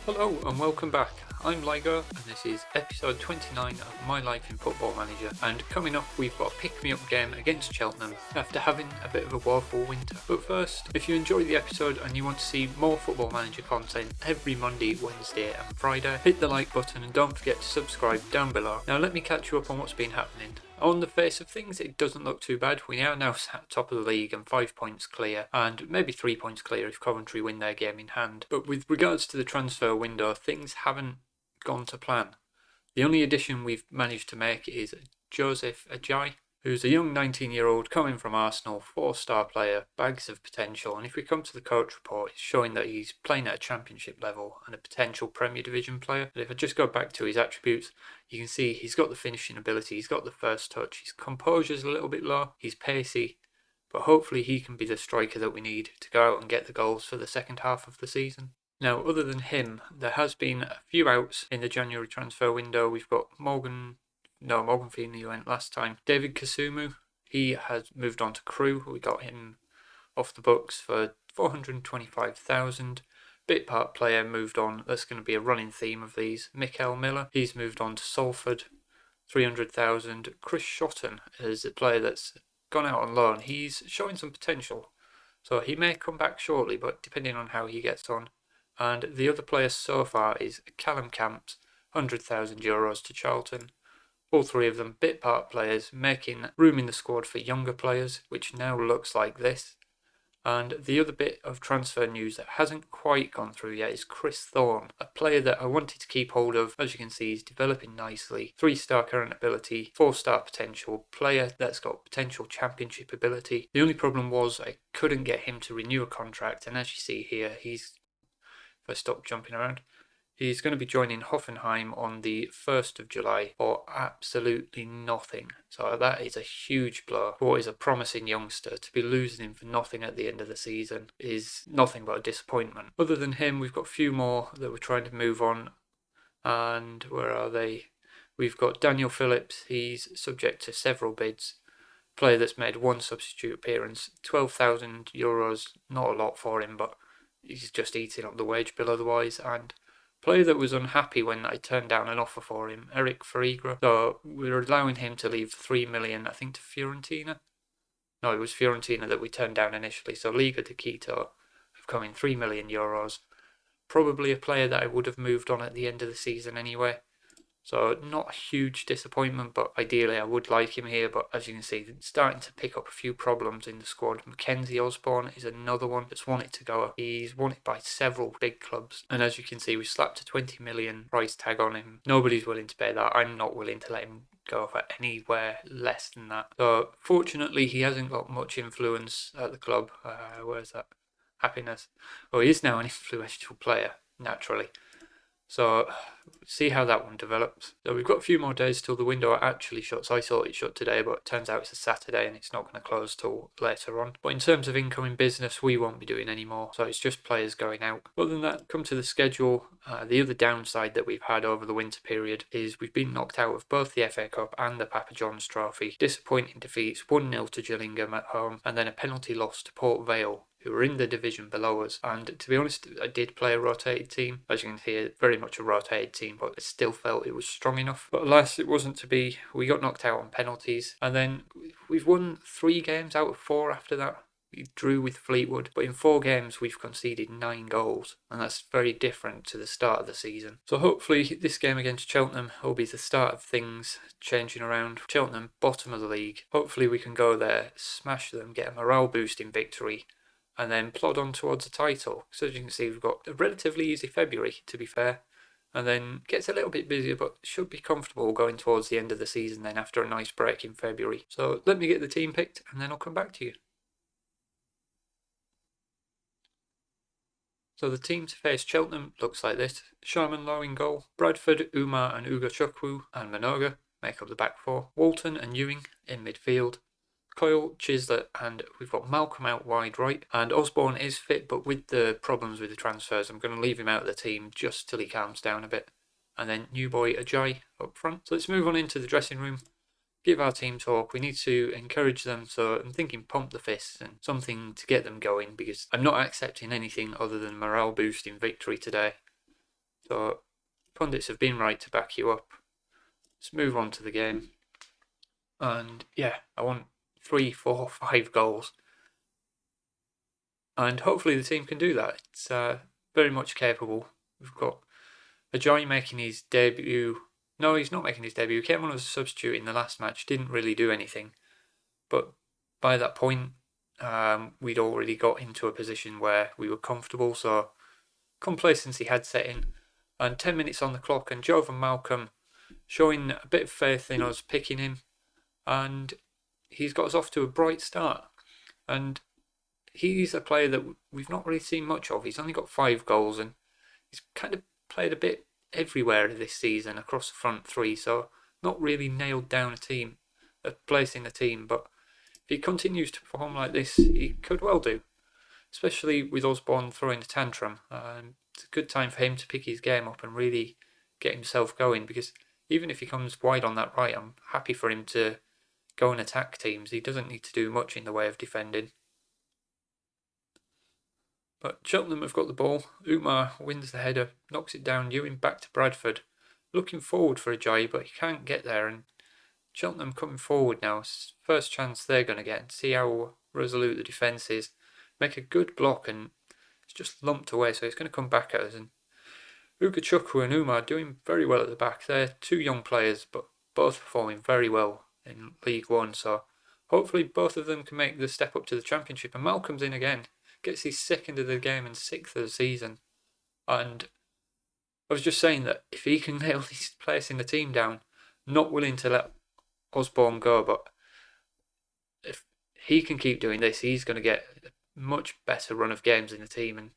Hello and welcome back. I'm Lygo and this is episode 29 of My Life in Football Manager, and coming up we've got a pick-me-up game against Cheltenham after having a bit of a woeful winter. But first, if you enjoyed the episode and you want to see more Football Manager content every Monday, Wednesday and Friday, hit the like button and don't forget to subscribe down below. Now let me catch you up on what's been happening. On the face of things, it doesn't look too bad. We are now sat top of the league and 5 points clear, and maybe 3 points clear if Coventry win their game in hand. But with regards to the transfer window, things haven't gone to plan. The only addition we've managed to make is Joseph Ajayi, who's a young 19-year-old coming from Arsenal, 4-star player, bags of potential, and if we come to the coach report, it's showing that he's playing at a championship level and a potential Premier Division player. But if I just go back to his attributes, you can see he's got the finishing ability, he's got the first touch, his composure's a little bit low, he's pacey, but hopefully he can be the striker that we need to go out and get the goals for the second half of the season. Now, other than him, there has been a few outs in the January transfer window. We've got Morgan Feeney went last time. David Kasumu, he has moved on to Crewe. We got him off the books for 425,000. Bit part player moved on. That's going to be a running theme of these. Mikael Miller, he's moved on to Salford, 300,000. Chris Shotton is a player that's gone out on loan. He's showing some potential, so he may come back shortly, but depending on how he gets on. And the other player so far is Callum Camps, €100,000 to Charlton. All three of them bit part players, making room in the squad for younger players, which now looks like this. And the other bit of transfer news that hasn't quite gone through yet is Chris Thorne, a player that I wanted to keep hold of. As you can see, he's developing nicely. 3-star current ability, 4-star potential, player that's got potential championship ability. The only problem was I couldn't get him to renew a contract, and as you see here, if I stop jumping around, he's going to be joining Hoffenheim on the 1st of July for absolutely nothing. So that is a huge blow for what is a promising youngster. To be losing him for nothing at the end of the season is nothing but a disappointment. Other than him, we've got a few more that we're trying to move on. And where are they? We've got Daniel Phillips. He's subject to several bids. Player that's made one substitute appearance. €12,000, not a lot for him, but he's just eating up the wage bill otherwise. And player that was unhappy when I turned down an offer for him, Eric Ferreira. So we're allowing him to leave 3 million, I think, to Fiorentina. No, it was Fiorentina that we turned down initially. So Liga de Quito have come in €3 million. Probably a player that I would have moved on at the end of the season anyway. So not a huge disappointment, but ideally I would like him here. But as you can see, starting to pick up a few problems in the squad. Mackenzie Osborne is another one that's wanted to go. He's wanted by several big clubs. And as you can see, we slapped a 20 million price tag on him. Nobody's willing to pay that. I'm not willing to let him go for anywhere less than that. So fortunately, he hasn't got much influence at the club. Where's that? Happiness. Well, he is now an influential player, naturally. So see how that one develops. So we've got a few more days till the window actually shuts. I thought it shut today, but it turns out it's a Saturday and it's not going to close till later on. But in terms of incoming business, we won't be doing any more. So it's just players going out. Other than that, come to the schedule. The other downside that we've had over the winter period is we've been knocked out of both the FA Cup and the Papa John's Trophy. Disappointing defeats, 1-0 to Gillingham at home and then a penalty loss to Port Vale, who were in the division below us. And to be honest, I did play a rotated team. As you can see, very much a rotated team, but I still felt it was strong enough. But alas, it wasn't to be. We got knocked out on penalties. And then we've won 3 games out of 4 after that. We drew with Fleetwood, but in 4 games we've conceded 9 goals, and that's very different to the start of the season. So hopefully this game against Cheltenham will be the start of things changing around. Cheltenham, bottom of the league. Hopefully we can go there, smash them, get a morale boosting victory, and then plod on towards a title. So as you can see, we've got a relatively easy February, to be fair, and then gets a little bit busier, but should be comfortable going towards the end of the season then after a nice break in February. So let me get the team picked, and then I'll come back to you. So the team to face Cheltenham looks like this. Sharman Lowe in goal, Bradford, Umar and Ugo Chukwu and Manoga make up the back 4, Walton and Ewing in midfield, Coyle, Chislett, and we've got Malcolm out wide right, and Osborne is fit, but with the problems with the transfers, I'm going to leave him out of the team just till he calms down a bit. And then new boy Ajayi up front. So let's move on into the dressing room. Give our team talk. We need to encourage them, so I'm thinking pump the fists and something to get them going, because I'm not accepting anything other than morale boosting victory today. So pundits have been right to back you up. Let's move on to the game. And yeah, I want 3, 4, 5 goals. And hopefully the team can do that. It's very much capable. We've got Ajayi making his debut. No, he's not making his debut. He came on as a substitute in the last match. Didn't really do anything. But by that point, we'd already got into a position where we were comfortable. So complacency had set in. And 10 minutes on the clock, and Jovan Malcolm showing a bit of faith in us, picking him. And he's got us off to a bright start. And he's a player that we've not really seen much of. He's only got 5 goals, and he's kind of played a bit everywhere this season across the front three, so not really nailed down a place in the team. But if he continues to perform like this, he could well do, especially with Osborne throwing a tantrum. It's a good time for him to pick his game up and really get himself going, because even if he comes wide on that right, I'm happy for him to go and attack teams. He doesn't need to do much in the way of defending. But Cheltenham have got the ball. Umar wins the header, knocks it down, Ewing back to Bradford. Looking forward for Ajayi, but he can't get there. And Cheltenham coming forward now. First chance they're going to get, and see how resolute the defence is. Make a good block, and it's just lumped away, so it's going to come back at us. And Ugachukwu and Umar doing very well at the back. They're 2 young players, but both performing very well in League One. So hopefully both of them can make the step up to the Championship. And Malcolm's in again. Gets his 2nd of the game and 6th of the season. And I was just saying that if he can nail his place in the team down, not willing to let Osborne go, but if he can keep doing this, he's going to get a much better run of games in the team, and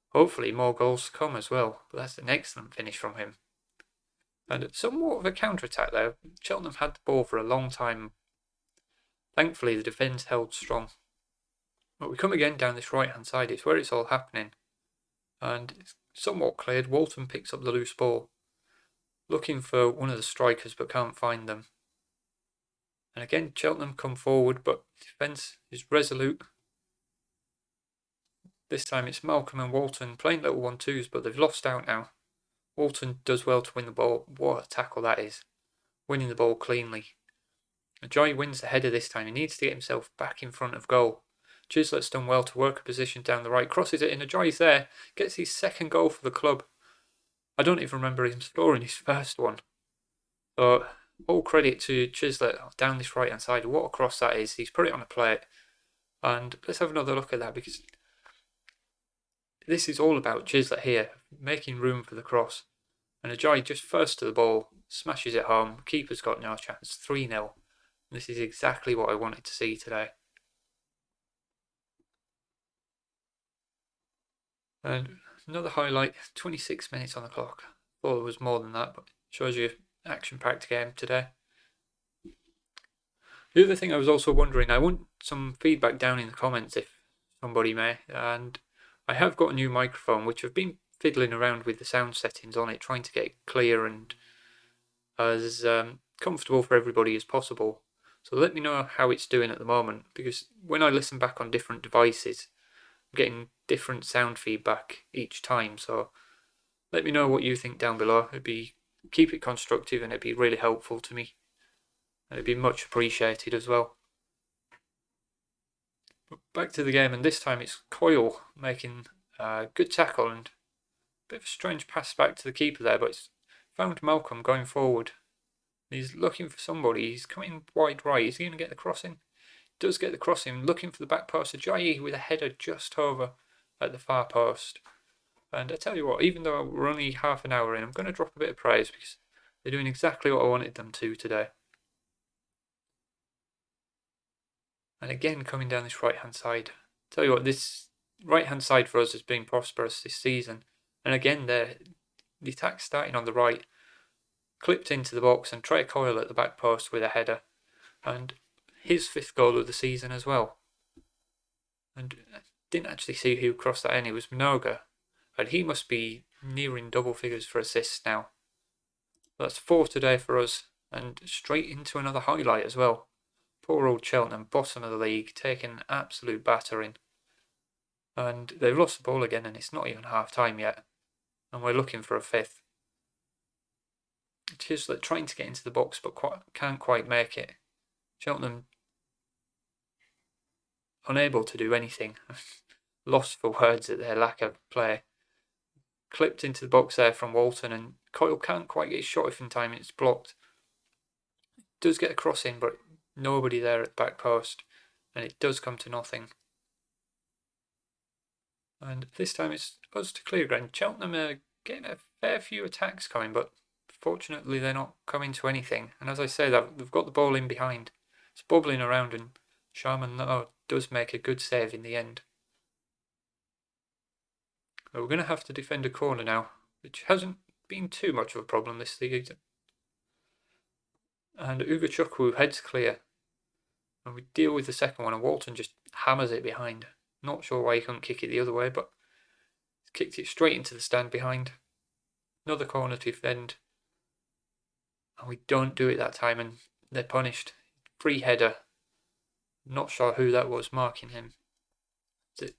hopefully more goals come as well. But that's an excellent finish from him. And somewhat of a counter-attack there. Cheltenham had the ball for a long time. Thankfully, the defence held strong. But we come again down this right-hand side. It's where it's all happening. And it's somewhat cleared. Walton picks up the loose ball. Looking for one of the strikers, but can't find them. And again, Cheltenham come forward, but defence is resolute. This time it's Malcolm and Walton playing little 1-2s, but they've lost out now. Walton does well to win the ball. What a tackle that is. Winning the ball cleanly. Ajayi wins the header this time. He needs to get himself back in front of goal. Chislett's done well to work a position down the right, crosses it in, Ajayi's there, gets his 2nd goal for the club. I don't even remember him scoring his 1st one. So, all credit to Chislett down this right hand side. What a cross that is. He's put it on a plate. And let's have another look at that, because this is all about Chislett here, making room for the cross. And Ajayi just first to the ball, smashes it home. Keeper's got no chance. 3-0. This is exactly what I wanted to see today. And another highlight, 26 minutes on the clock. Thought there was more than that, but shows you action-packed game today. The other thing I was also wondering, I want some feedback down in the comments if somebody may. And I have got a new microphone, which I've been fiddling around with the sound settings on it, trying to get it clear and as comfortable for everybody as possible. So let me know how it's doing at the moment, because when I listen back on different devices, I'm getting different sound feedback each time. So let me know what you think down below. Keep it constructive, and it'd be really helpful to me. And it'd be much appreciated as well. But back to the game, and this time it's Coyle making a good tackle and a bit of a strange pass back to the keeper there, but it's found Malcolm going forward. He's looking for somebody. He's coming wide right. Is he going to get the crossing? Does get the crossing. Looking for the back post. Ajayi with a header just over at the far post. And I tell you what, even though we're only half an hour in, I'm going to drop a bit of praise, because they're doing exactly what I wanted them to today. And again, coming down this right-hand side. Tell you what, this right-hand side for us has been prosperous this season. And again, the attack starting on the right, clipped into the box, and Trey Coyle at the back post with a header. And his 5th goal of the season as well. And I didn't actually see who crossed that in. It was Minoga. And he must be nearing double figures for assists now. That's 4 today for us, and straight into another highlight as well. Poor old Cheltenham, bottom of the league, taking an absolute battering. And they've lost the ball again, and it's not even half time yet. and we're looking for a fifth. Chislett trying to get into the box but can't quite make it. Cheltenham unable to do anything. Lost for words at their lack of play. Clipped into the box there from Walton, and Coyle can't quite get his shot off in time. It's blocked. Does get a cross in, but nobody there at the back post, and it does come to nothing. And this time it's us to clear ground. Cheltenham are getting a fair few attacks coming, but fortunately they're not coming to anything. And as I say, they've got the ball in behind. It's bubbling around, and Sharman does make a good save in the end. But we're going to have to defend a corner now, which hasn't been too much of a problem this season. And Ugachukwu heads clear. And we deal with the second one, and Walton just hammers it behind. Not sure why he couldn't kick it the other way, but kicked it straight into the stand behind. Another corner to defend. And we don't do it that time, and they're punished. Free header. Not sure who that was marking him. Is it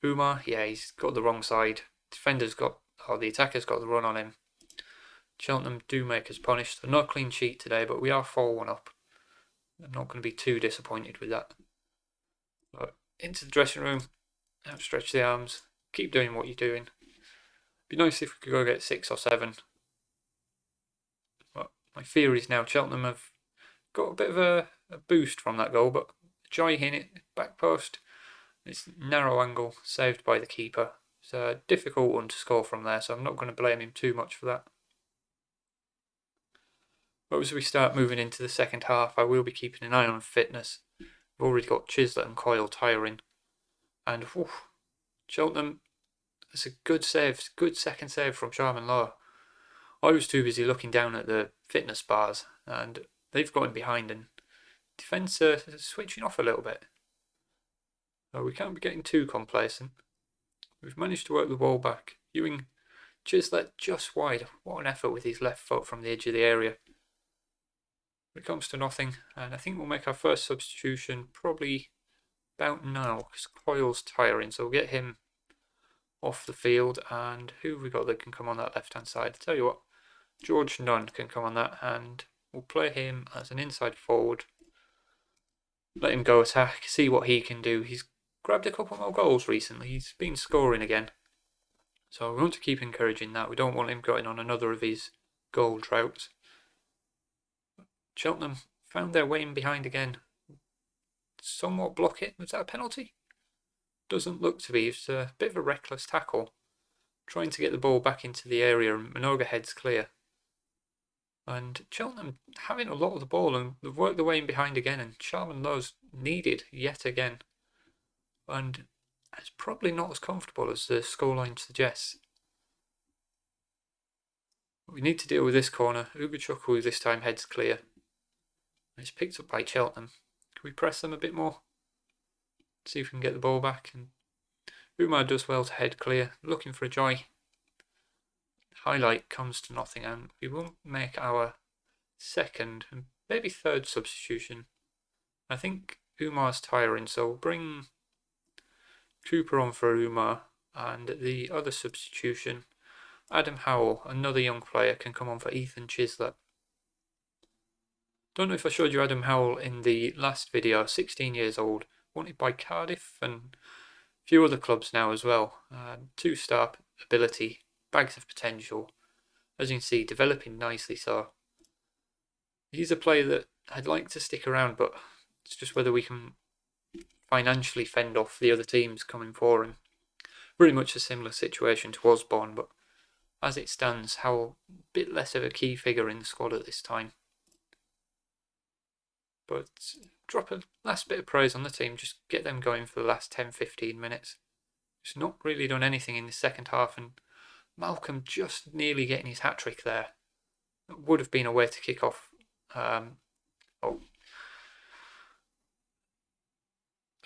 Umar? Yeah, he's got the wrong side. The attacker's got the run on him. Cheltenham do make us punished. They're not a clean sheet today, but we are 4-1 up. I'm not going to be too disappointed with that. But into the dressing room, outstretch the arms, keep doing what you're doing. Be nice if we could go get 6 or 7. But my fear is now Cheltenham have got a bit of a boost from that goal, but Joy in it, back post. It's narrow angle, saved by the keeper. It's a difficult one to score from there, so I'm not going to blame him too much for that. But as we start moving into the second half, I will be keeping an eye on fitness. We've already got Chislett and Coyle tiring. And Cheltenham, that's a good save, good second save from Sharman Lower. I was too busy looking down at the fitness bars, and they've got him behind, and defence are switching off a little bit. So we can't be getting too complacent. We've managed to work the ball back. Ewing, Chislett just wide. What an effort with his left foot from the edge of the area. It comes to nothing, and I think we'll make our first substitution probably about now, because Coyle's tiring, so we'll get him off the field. And who have we got that can come on that left hand side? I'll tell you what, George Nunn can come on that, and we'll play him as an inside forward. Let him go attack, see what he can do. He's grabbed a couple more goals recently, he's been scoring again, so we want to keep encouraging that. We don't want him going on another of his goal droughts. Cheltenham found their way in behind again. Somewhat block it. Was that a penalty? Doesn't look to be. It's a bit of a reckless tackle. Trying to get the ball back into the area, and Minoga heads clear. And Cheltenham having a lot of the ball, and they've worked their way in behind again, and Sharman Lowe's needed yet again. And it's probably not as comfortable as the scoreline suggests. We need to deal with this corner. Ugachukwu this time heads clear. It's picked up by Cheltenham. Can we press them a bit more? See if we can get the ball back. And Umar does well to head clear. Looking for a Joy. Highlight comes to nothing, and we will make our second and maybe third substitution. I think Umar's tiring, so we'll bring Cooper on for Umar, and the other substitution, Adam Howell, another young player, can come on for Ethan Chislett. Don't know if I showed you Adam Howell in the last video. 16 years old, wanted by Cardiff and a few other clubs now as well. 2-star ability, bags of potential. As you can see, developing nicely, so he's a player that I'd like to stick around, but it's just whether we can financially fend off the other teams coming for him. Pretty much a similar situation to Osborne, but as it stands, Howell a bit less of a key figure in the squad at this time. But drop a last bit of praise on the team, just get them going for the last 10-15 minutes. It's not really done anything in the second half, and Malcolm just nearly getting his hat-trick there. It would have been a way to kick off.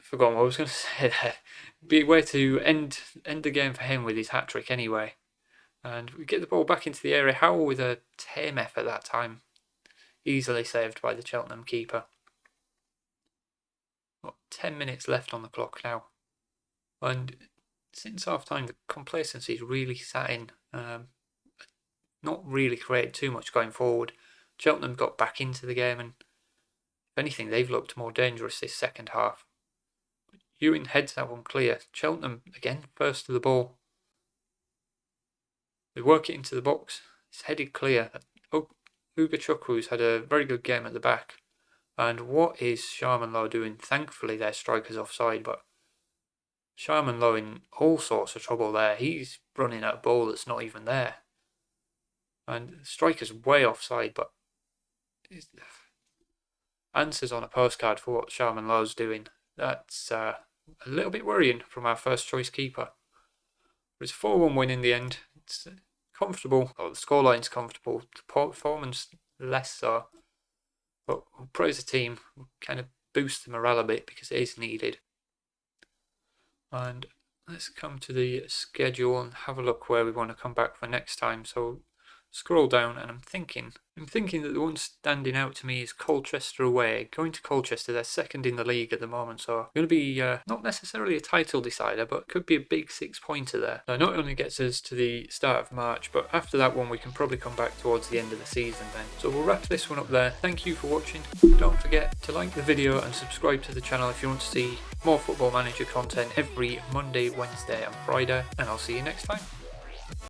Forgotten what I was going to say there. Be a way to end the game for him with his hat-trick anyway. And we get the ball back into the area. Howell with a tame effort that time. Easily saved by the Cheltenham keeper. Got 10 minutes left on the clock now. And since half time the complacency's really sat in. Not really created too much going forward. Cheltenham got back into the game, and if anything, they've looked more dangerous this second half. Ewing heads that one clear. Cheltenham again first to the ball. They work it into the box. It's headed clear. Ugachukwu had a very good game at the back. And what is Sharman Lowe doing? Thankfully their striker's offside, but Sharman Lowe in all sorts of trouble there. He's running at a ball that's not even there. And the striker's way offside, but answers on a postcard for what Sharman Lowe's doing. That's a little bit worrying from our first choice keeper. It's a 4-1 win in the end. It's comfortable. The scoreline's comfortable. The performance less so. But we'll praise the team. We'll kind of boost the morale a bit because it is needed. And let's come to the schedule and have a look where we want to come back for next time. So scroll down, and I'm thinking that the one standing out to me is Colchester away. Going to Colchester, they're second in the league at the moment, so going to be not necessarily a title decider, but could be a big 6-pointer there. Now, not only gets us to the start of March, but after that one we can probably come back towards the end of the season then. So we'll wrap this one up there. Thank you for watching. Don't forget to like the video and subscribe to the channel if you want to see more Football Manager content every Monday, Wednesday and Friday, and I'll see you next time.